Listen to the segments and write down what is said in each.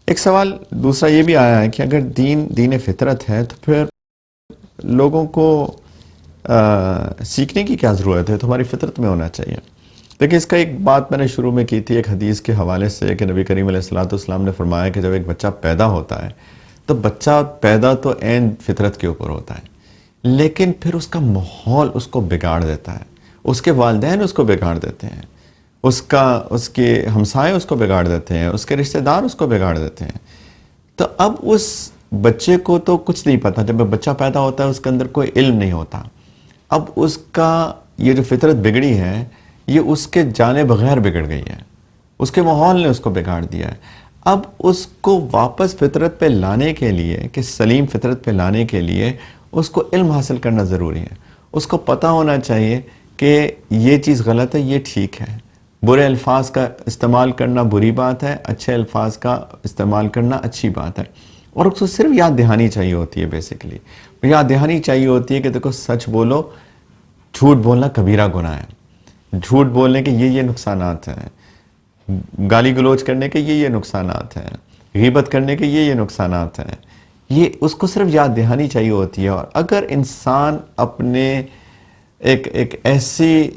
ایک سوال دوسرا یہ بھی آیا ہے کہ اگر دین فطرت ہے تو پھر لوگوں کو سیکھنے کی کیا ضرورت ہے؟ تو ہماری فطرت میں ہونا چاہیے. دیکھیں، اس کا ایک بات میں نے شروع میں کی تھی ایک حدیث کے حوالے سے کہ نبی کریم علیہ الصلوۃ والسلام نے فرمایا کہ جب ایک بچہ پیدا ہوتا ہے تو بچہ پیدا تو عین فطرت کے اوپر ہوتا ہے، لیکن پھر اس کا ماحول اس کو بگاڑ دیتا ہے، اس کے والدین اس کو بگاڑ دیتے ہیں، اس کے ہمسائے اس کو بگاڑ دیتے ہیں، اس کے رشتہ دار اس کو بگاڑ دیتے ہیں. تو اب اس بچے کو تو کچھ نہیں پتا، جب بچہ پیدا ہوتا ہے اس کے اندر کوئی علم نہیں ہوتا. اب اس کا یہ جو فطرت بگڑی ہے یہ اس کے جانے بغیر بگڑ گئی ہے، اس کے ماحول نے اس کو بگاڑ دیا ہے. اب اس کو واپس فطرت پہ لانے کے لیے، کہ سلیم فطرت پہ لانے کے لیے اس کو علم حاصل کرنا ضروری ہے. اس کو پتہ ہونا چاہیے کہ یہ چیز غلط ہے، یہ ٹھیک ہے. برے الفاظ کا استعمال کرنا بری بات ہے، اچھے الفاظ کا استعمال کرنا اچھی بات ہے. اور اس کو صرف یاد دہانی چاہیے ہوتی ہے. بیسیکلی یاد دہانی چاہیے ہوتی ہے کہ دیکھو سچ بولو، جھوٹ بولنا کبیرہ گناہ ہے، جھوٹ بولنے کے یہ نقصانات ہیں، گالی گلوچ کرنے کے یہ نقصانات ہیں، غیبت کرنے کے یہ نقصانات ہیں. یہ اس کو صرف یاد دہانی چاہیے ہوتی ہے. اور اگر انسان اپنے ایک ایسی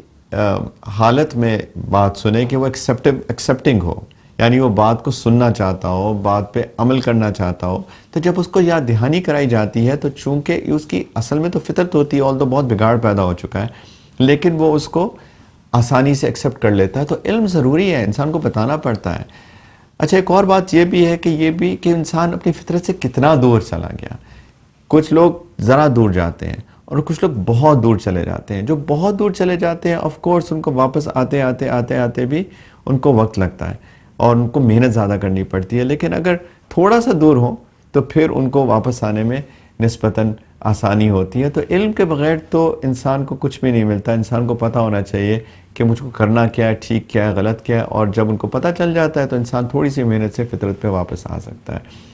حالت میں بات سنے کہ وہ ایکسیپٹنگ ہو، یعنی وہ بات کو سننا چاہتا ہو، بات پہ عمل کرنا چاہتا ہو، تو جب اس کو یاد دہانی کرائی جاتی ہے تو چونکہ اس کی اصل میں تو فطرت ہوتی ہے، although بہت بگاڑ پیدا ہو چکا ہے، لیکن وہ اس کو آسانی سے ایکسیپٹ کر لیتا ہے. تو علم ضروری ہے، انسان کو بتانا پڑتا ہے. اچھا، ایک اور بات یہ بھی ہے کہ انسان اپنی فطرت سے کتنا دور چلا گیا. کچھ لوگ ذرا دور جاتے ہیں اور کچھ لوگ بہت دور چلے جاتے ہیں. جو بہت دور چلے جاتے ہیں آف کورس ان کو واپس آتے بھی ان کو وقت لگتا ہے اور ان کو محنت زیادہ کرنی پڑتی ہے. لیکن اگر تھوڑا سا دور ہو تو پھر ان کو واپس آنے میں نسبتاً آسانی ہوتی ہے. تو علم کے بغیر تو انسان کو کچھ بھی نہیں ملتا. انسان کو پتہ ہونا چاہیے کہ مجھ کو کرنا کیا ہے، ٹھیک کیا ہے، غلط کیا ہے. اور جب ان کو پتہ چل جاتا ہے تو انسان تھوڑی سی محنت سے فطرت پہ واپس آ سکتا ہے.